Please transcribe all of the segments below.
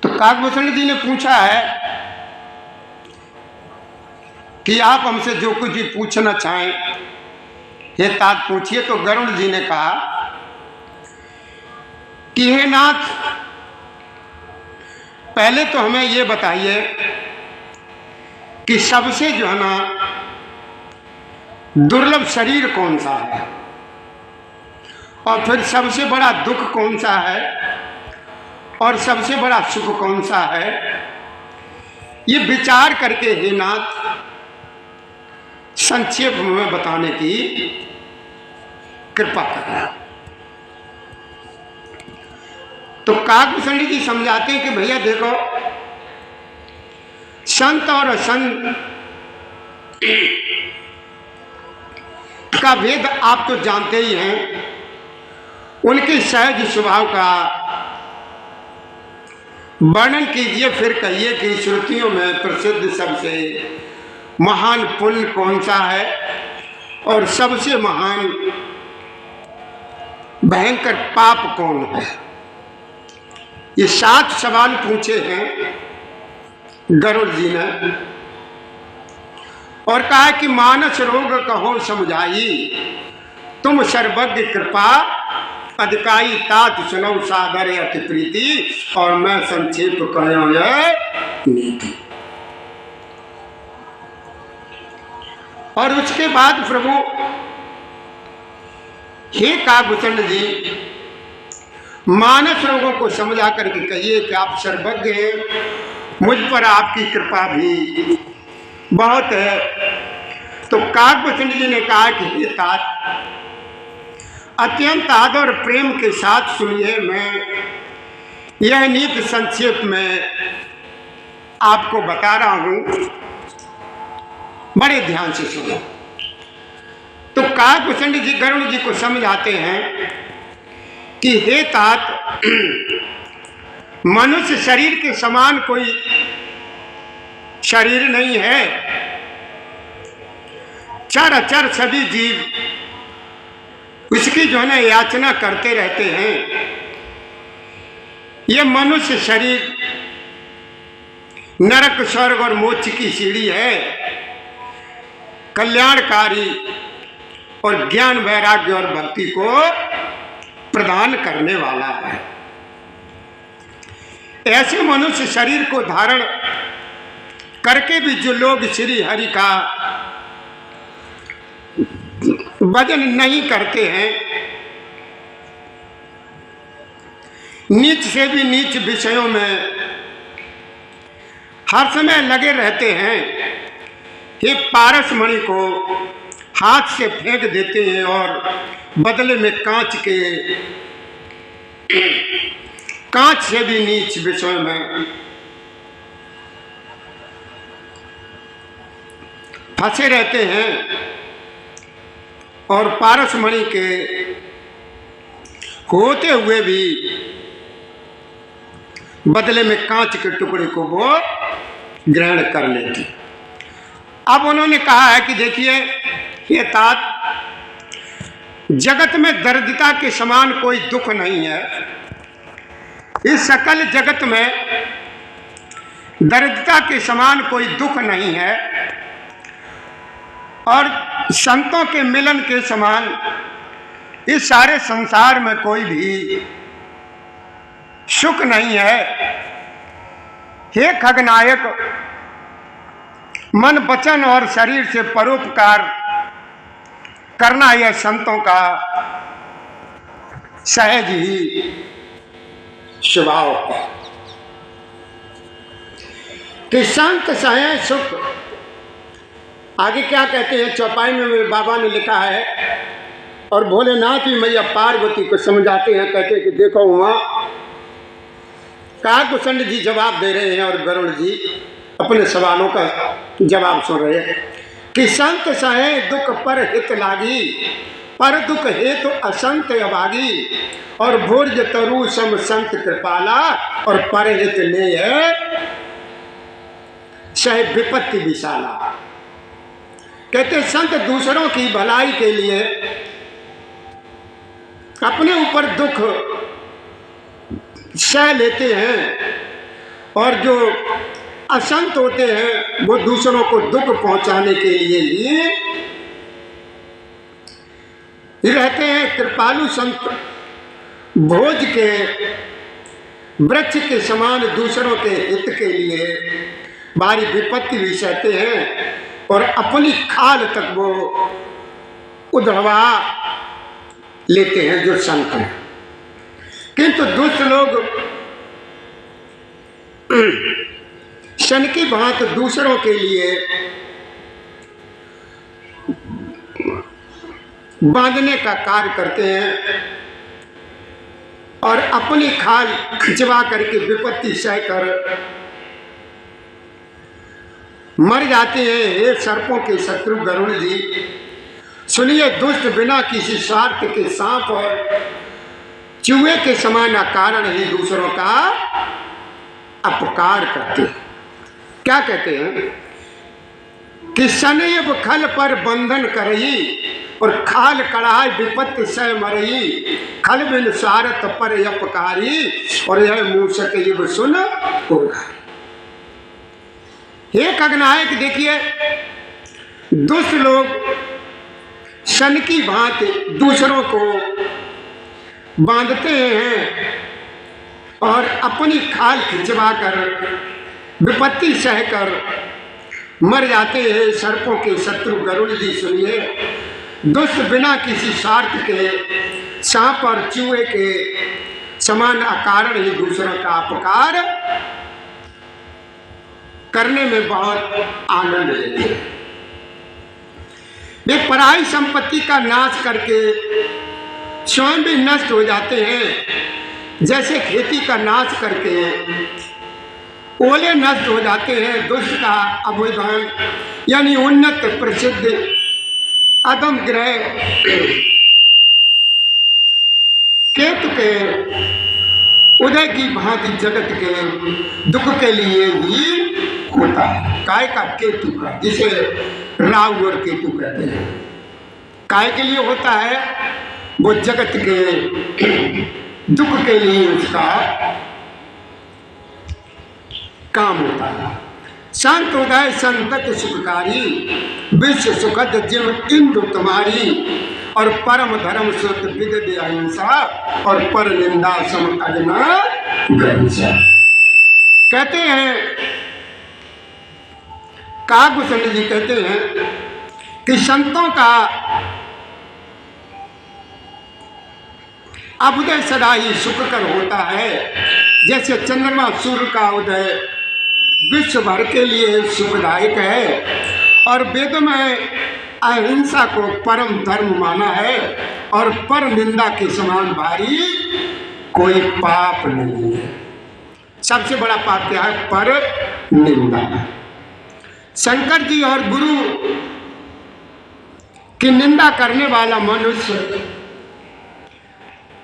तो काकभूषण जी ने पूछा है कि आप हमसे जो कुछ भी पूछना चाहें हे तात पूछिए। तो गरुड़ जी ने कहा कि हे नाथ, पहले तो हमें ये बताइए कि सबसे जो है ना दुर्लभ शरीर कौन सा है, और फिर सबसे बड़ा दुख कौन सा है, और सबसे बड़ा सुख कौन सा है। ये विचार करके हे नाथ संक्षेप में बताने की कृपा करना। तो काकभूषण जी समझाते हैं कि भैया देखो, संत और असंत का भेद आप तो जानते ही हैं। उनके सहज स्वभाव का वर्णन कीजिए, फिर कहिए कि श्रुतियों में प्रसिद्ध सबसे महान पुण्य कौन सा है और सबसे महान भयंकर पाप कौन है। ये 7 सवाल पूछे हैं गरुड़ जी ने, और कहा कि मानस रोग कहो समझाई, तुम सर्वज्ञ कृपा अधिकाई, तात सुनौ सादर अति प्रीति, और मैं संक्षेप कहो नीति। और उसके बाद प्रभु हे काकभूषण जी, मानस रोगों को समझा करके कहिए कि आप सर्वज्ञ हैं, मुझ पर आपकी कृपा भी बहुत है। तो काकभूषण जी ने कहा कि हे तात, अत्यंत आदर और प्रेम के साथ सुनिए, मैं यह नीति संक्षेप में आपको बता रहा हूं, बड़े ध्यान से सुनो। तो काकभूषण जी गरुड़ जी को समझाते हैं कि हे तात, मनुष्य शरीर के समान कोई शरीर नहीं है। चर अचर सभी जीव उसकी जो है ना याचना करते रहते हैं। यह मनुष्य शरीर नरक स्वर्ग और मोक्ष की सीढ़ी है, कल्याणकारी और ज्ञान वैराग्य और भक्ति को प्रदान करने वाला है। ऐसे मनुष्य शरीर को धारण करके भी जो लोग श्री हरि का भजन नहीं करते हैं, नीच से भी नीच विषयों में हर समय लगे रहते हैं, ये पारस मणि को हाथ से फेंक देते हैं और बदले में कांच से भी नीच विषयों में फंसे रहते हैं, और पारस मणि के होते हुए भी बदले में कांच के टुकड़े को वो ग्रहण कर लेते। अब उन्होंने कहा है कि देखिए ये तात, जगत में दरिद्रता के समान कोई दुख नहीं है। इस सकल जगत में दरिद्रता के समान कोई दुख नहीं है, और संतों के मिलन के समान इस सारे संसार में कोई भी सुख नहीं है। हे खगनायक, मन वचन और शरीर से परोपकार करना यह संतों का सहज ही स्वभाव है कि संत सहे सुख। आगे क्या कहते हैं चौपाई में मेरे बाबा ने लिखा है, और भोलेनाथ ही मैया पार्वती को समझाते हैं, कहते हैं कि देखो वहाँ काकभूषण जी जवाब दे रहे हैं और गरुड़ जी अपने सवालों का जवाब सुन रहे हैं कि संत सहे दुख पर हित लागी, पर दुख हेतु असंत अभागी, और भोज तरु सम संत कृपाला, और पर हित ने सह विपत्ति विशाला। कहते संत दूसरों की भलाई के लिए अपने ऊपर दुख सह लेते हैं, और जो असंत होते हैं वो दूसरों को दुख पहुंचाने के लिए ही रहते हैं। कृपालु संत भोज के वृक्ष के समान दूसरों के हित के लिए भारी विपत्ति भी सहते हैं और अपनी खाल तक वो उधरवा लेते हैं जो संत हैं। किंतु दुष्ट लोग शन की भांति दूसरों के लिए बांधने का कार्य करते हैं और अपनी खाल खिंचवा करके विपत्ति सहकर मर जाते हैं। हे सर्पों के शत्रु गरुड़ जी, सुनिए, दुष्ट बिना किसी स्वार्थ के सांप और चूहे के समान कारण ही दूसरों का अपकार करते हैं। क्या कहते हैं कि सनैव खल पर बंधन करही और खाल कढ़ाई विपत्ति सह मरही, खल बिन सारथ पर अपकारी और यह मूषक युग सुन होगा। हे खगनायक, देखिए, दुष्ट लोग सन की भांति दूसरों को बांधते हैं और अपनी खाल खिंचवा कर विपत्ति सहकर मर जाते हैं। सर्पों के शत्रु गरुड़ जी, सुनिए, दुष्ट बिना किसी स्वार्थ के सांप और चूहे के समान अकारण ही दूसरों का अपकार करने में बहुत आनंद लेते हैं। वे पराई संपत्ति का नाश करके स्वयं भी नष्ट हो जाते हैं, जैसे खेती का नाश करके ओले नष्ट हो जाते हैं। दुष्ट का अभिधान यानी उन्नत प्रसिद्ध अदम ग्रह केतु के उदय की भांति जगत के दुख के लिए ही होता है। काय का? केतु का, जिसे राहु और केतु कहते हैं। काय के लिए होता है? वो जगत के दुख के लिए उसका काम होता है। संत उदय संतत सुखकारी, विश्व सुखद जिम इंदु तुम्हारी, और परम धर्म सुत विदि अहिंसा, और पर निंदा सम अजना गहिंसा। कहते हैं, कागभूषण जी कहते हैं कि संतों का अभुदय सदा ही सुखकर होता है, जैसे चंद्रमा सूर्य का उदय विश्व भर के लिए सुखदायक है, और वेद में अहिंसा को परम धर्म माना है, और पर निंदा के समान भारी कोई पाप नहीं है। सबसे बड़ा पाप क्या है? पर निंदा। शंकर जी और गुरु की निंदा करने वाला मनुष्य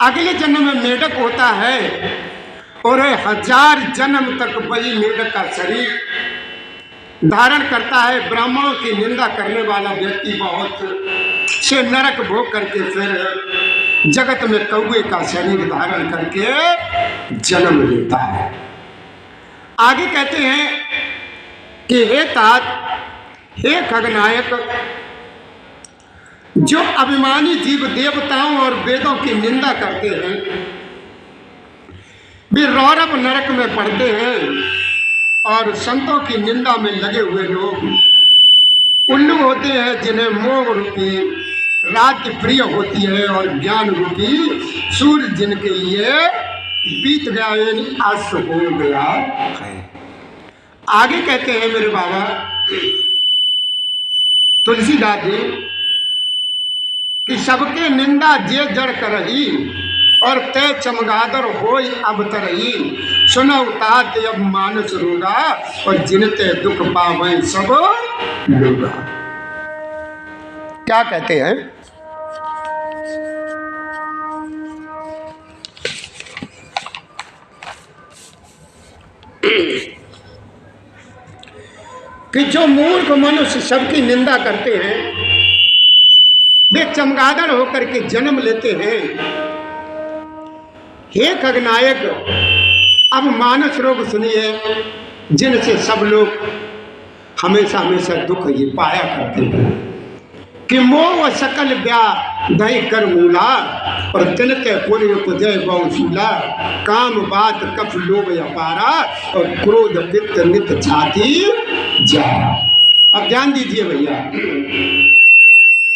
अगले जन्म में मेढक होता है, और 1000 जन्म तक वही मेढक का शरीर धारण करता है। ब्राह्मणों की निंदा करने वाला व्यक्ति बहुत से नरक भोग करके फिर जगत में कौवे का शरीर धारण करके जन्म लेता है। आगे कहते हैं कि हे तात, हे खगनायक, जो अभिमानी जीव देवताओं और वेदों की निंदा करते हैं वे रौरव नरक में पड़ते हैं, और संतों की निंदा में लगे हुए लोग उल्लू होते हैं, जिन्हें मोह रूपी राज्य प्रिय होती है, और ज्ञान रूपी सूर्य जिनके लिए बीत गया, यानी अस्त हो गया है। आगे कहते हैं मेरे बाबा तुलसीदास जी कि सबके निंदा जे जड़ करही, और तय चमगादर होय अब तरही, सुनो तात अब मानस रोगा, और जिनते दुख पावै सब लोगा। क्या कहते हैं? कि जो मूर्ख मनुष्य सबकी निंदा करते हैं वे चमगादड़ होकर के जन्म लेते हैं। हे खगनायक, अब मानस रोग सुनिए, जिनसे सब लोग हमेशा हमेशा दुख ये पाया करते हैं कि मोह सकल व्याधि कर मूला और तिनके पूर्व पुजय बहुशूला, काम बात कफ लोभ अपारा और क्रोध पित्त नित छाती जा। अब ध्यान दीजिए भैया,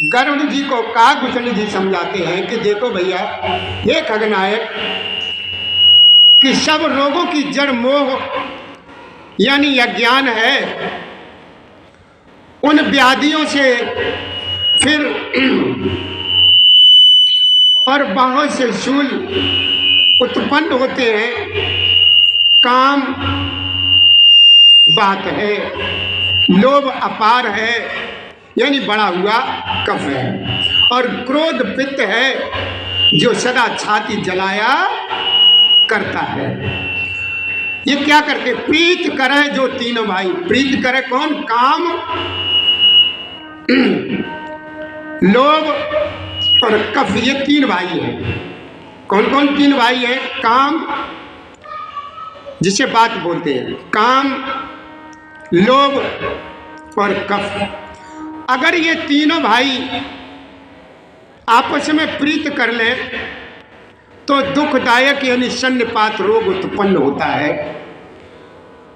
गरुड़ जी को काकभूषण जी समझाते हैं कि देखो भैया, हे खगनायक, कि सब रोगों की जड़ मोह यानी अज्ञान है। उन व्याधियों से फिर और बहुत से शूल उत्पन्न होते हैं। काम बात है, लोभ अपार है यानी बढ़ा हुआ कफ है, और क्रोध पित्त है जो सदा छाती जलाया करता है। ये क्या करते? प्रीत करे जो तीनों भाई। प्रीत करे कौन? काम, लोभ और कफ, ये तीन भाई हैं। कौन कौन तीन भाई हैं? काम, जिसे बात बोलते हैं, काम, लोभ और कफ। अगर ये तीनों भाई आपस में प्रीत कर लें तो दुखदायक यानी सन्निपात रोग उत्पन्न होता है,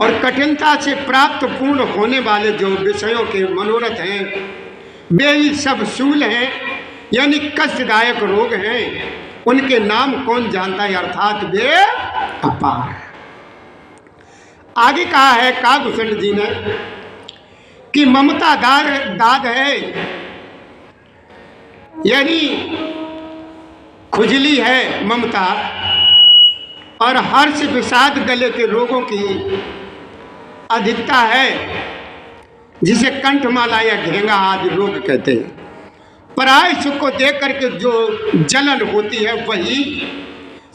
और कठिनता से प्राप्त पूर्ण होने वाले जो विषयों के मनोरथ हैं वे ही सब शूल हैं यानी कष्टदायक रोग हैं। उनके नाम कौन जानता है, अर्थात वे अपार। आगे कहा है काकभूषण जी ने कि ममता दाद है यानी खुजली है ममता, और हर्ष विषाद गले के रोगों की अधिकता है, जिसे कंठमाला या घेंगा आदि रोग कहते हैं। पराय सुख को देख करके जो जलन होती है वही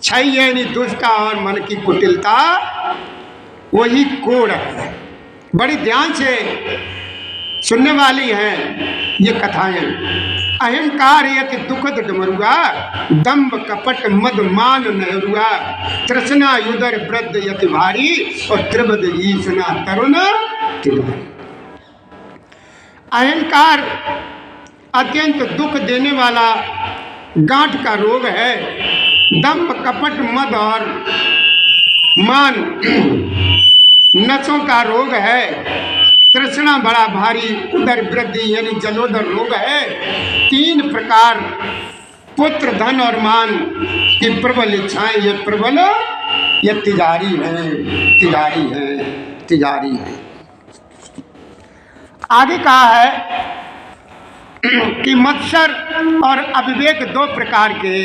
क्षय यानी दुष्टता और मन की कुटिलता, वही कोढ़ है। बड़ी ध्यान से सुनने वाली हैं ये कथाएं। अहंकार यति दुखद डमरुआ, दम्भ कपट मद मान नहरुआ, तृष्णा उदर वृद्ध यति भारी और त्रिवद ईसना तरुण तिवारी। अहंकार अत्यंत दुख देने वाला गांठ का रोग है। दम्भ कपट मद और मान नसों का रोग है। तृष्णा बड़ा भारी, उदर वृद्धि यानी जलोदर रोग है। तीन प्रकार पुत्र धन और मान की प्रबल इच्छाएं, ये प्रबल ये तिजारी है, तिजारी है, तिजारी है। आगे कहा है कि मत्सर और अविवेक दो प्रकार के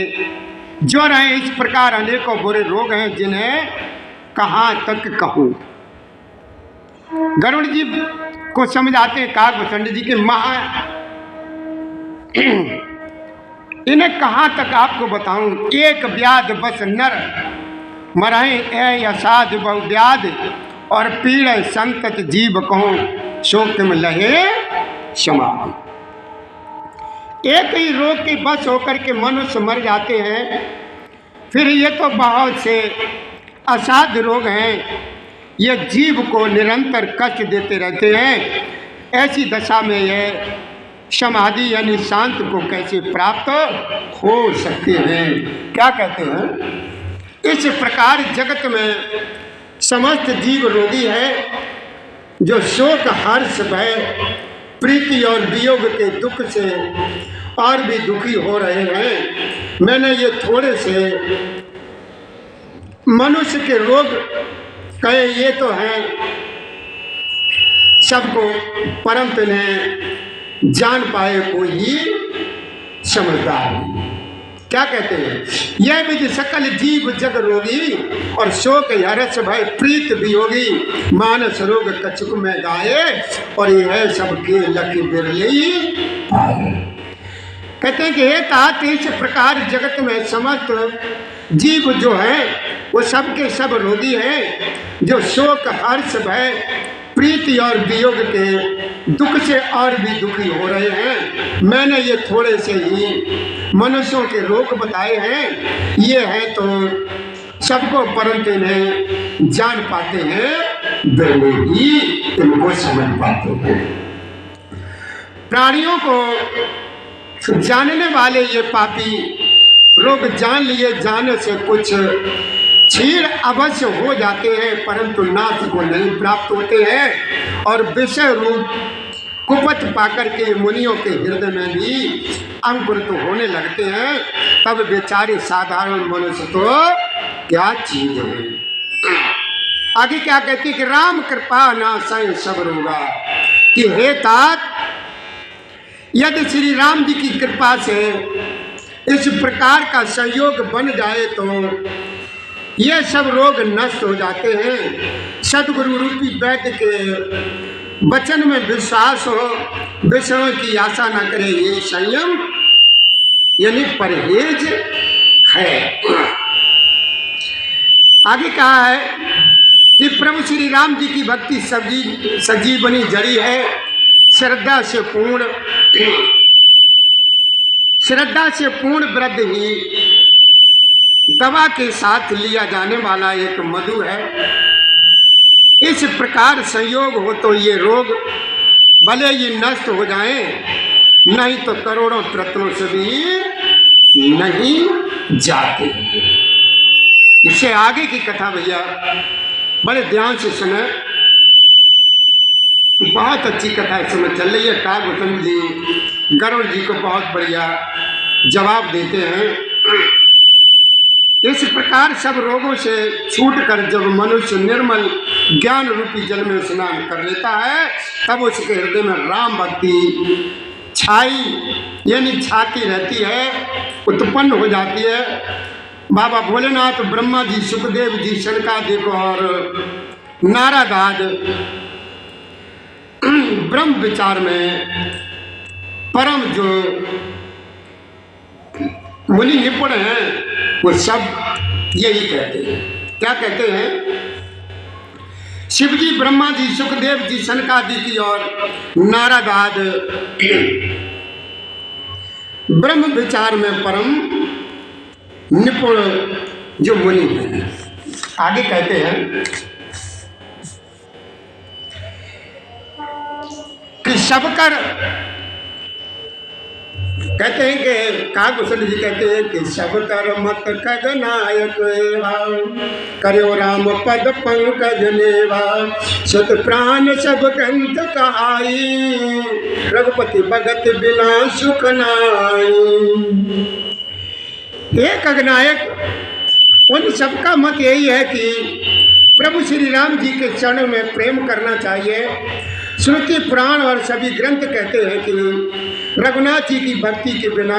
जो रहे, इस प्रकार अनेकों बुरे रोग हैं जिन्हें कहाँ तक कहूँ। गरुड़ जी को समझाते हैं काकभूषण जी के महा, इन्हें कहाँ तक आपको बताऊं। एक व्याध बस नर मरहे ए असाध बहु व्याध, और पीड़ संतत जीव कहूँ शोक में लहे क्षमा। एक ही रोग के बस होकर के मनुष्य मर जाते हैं। फिर ये तो बहुत से असाध्य रोग हैं, ये जीव को निरंतर कष्ट देते रहते हैं। ऐसी दशा में यह समाधि यानी शांत को कैसे प्राप्त हो सकते हैं। क्या कहते हैं? इस प्रकार जगत में समस्त जीव रोगी है, जो शोक हर्ष भय प्रीति और वियोग के दुख से और भी दुखी हो रहे हैं। मैंने ये थोड़े से मनुष्य के रोग कहे, ये तो हैं सबको, परंतु इन्हें जान पाए कोई ही समझदार। क्या कहते हैं? यह विधि सकल जीव जग रोगी, और शोक हर्ष भय प्रीत वियोगी, मानस रोग कछुक में गाये, और यह सबके लकी बिरली पाए। कहते हैं कि हे तात, इस प्रकार जगत में समस्त जीव जो है वो सबके सब रोगी हैं, जो शोक हर्ष भय प्रीति और वियोग के दुख से और भी दुखी हो रहे हैं। मैंने ये थोड़े से ही मनुष्यों के रोग बताए हैं। ये हैं तो सबको, परंतु इन्हें जान पाते हैं बिरले ही इनको समझ पाते हैं। प्राणियों को जानने वाले ये पापी लोग जान लिए जाने से कुछ क्षीण अवश्य हो जाते हैं, परंतु नाश को नहीं प्राप्त होते हैं और विषय रूप कुपथ पाकर के मुनियों के हृदय में भी अंकुरित होने लगते हैं। तब बेचारे साधारण मनुष्य तो क्या चीज है। आगे क्या कहती कि राम कृपा नाशय सब रोगा, कि हे तात, यदि श्री राम जी की कृपा से इस प्रकार का संयोग बन जाए तो ये सब रोग नष्ट हो जाते हैं। सदगुरु रूपी वैद्य के वचन में विश्वास हो, विषयों की आशा न करे, ये संयम यानी परहेज है। आगे कहा है कि प्रभु श्री राम जी की भक्ति सजीवनी जड़ी है। श्रद्धा से पूर्ण व्रत ही दवा के साथ लिया जाने वाला एक मधु है। इस प्रकार संयोग हो तो ये रोग भले ही नष्ट हो जाएं, नहीं तो करोड़ों प्रयत्नों से भी नहीं जाते। इससे आगे की कथा भैया बड़े ध्यान से सुने, बहुत अच्छी कथा इस समय चल रही है। कागभूषण जी गरुड़ जी को बहुत बढ़िया जवाब देते हैं। इस प्रकार सब रोगों से छूटकर जब मनुष्य निर्मल ज्ञान रूपी जल में स्नान कर लेता है, तब उसके हृदय में राम भक्ति छाई यानी छाती रहती है, उत्पन्न हो जाती है। बाबा भोलेनाथ, ब्रह्मा जी, सुखदेव जी, शनकादिक और नारद आदि ब्रह्म विचार में परम जो मुनि निपुण हैं वो सब यही कहते हैं। क्या कहते हैं? शिव जी, ब्रह्मा जी, सुखदेव जी, शनकादिक की और नारद आदि ब्रह्म विचार में परम निपुण जो मुनि हैं। आगे कहते हैं कि सबकर कहते हैं कि कागभूषण जी कहते हैं कि सबकर मत खगनायक करो राम पद पंकज नेवा, सत प्राण सब ग्रंथ कहाई, रघुपति भगत बिना सुख नाई। एक अगनायक उन सबका मत यही है कि प्रभु श्री राम जी के चरणों में प्रेम करना चाहिए। श्रुति पुराण और सभी ग्रंथ कहते हैं कि रघुनाथ जी की भक्ति के बिना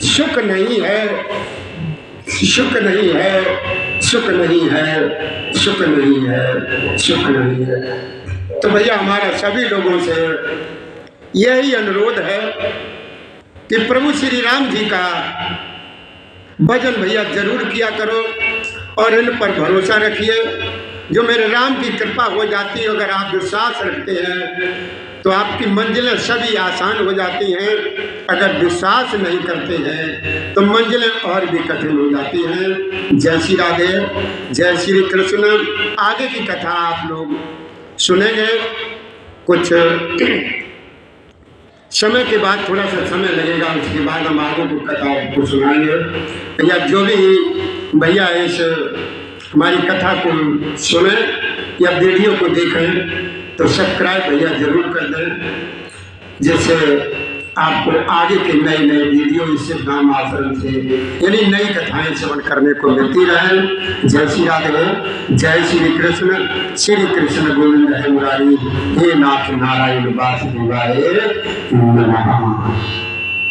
सुख नहीं है, सुख नहीं है, सुख नहीं है, सुख नहीं है, सुख नहीं है। तो भैया हमारा सभी लोगों से यही अनुरोध है कि प्रभु श्री राम जी का भजन भैया जरूर किया करो और इन पर भरोसा रखिए। जो मेरे राम की कृपा हो जाती है, अगर आप विश्वास रखते हैं तो आपकी मंजिलें सभी आसान हो जाती हैं। अगर विश्वास नहीं करते हैं तो मंजिलें और भी कठिन हो जाती हैं। जय श्री राधे, जय श्री कृष्ण। आगे की कथा आप लोग सुनेंगे। कुछ समय के बाद थोड़ा सा समय लगेगा, उसके बाद हम आगे की कथा को सुनाएंगे। या जो भी भैया इस हमारी कथा को सुने या वीडियो को देखें तो सब्सक्राइब भैया जरूर कर दें, जिससे आपको आगे के नए नए वीडियो इस नाम आश्रम से यानी नई कथाएं श्रवण करने को मिलती रहे। जय श्री राधे, जय श्री कृष्ण। श्री कृष्ण गोविंद है मुरारी, हे नाथ नारायण वासुदेवाय नमः।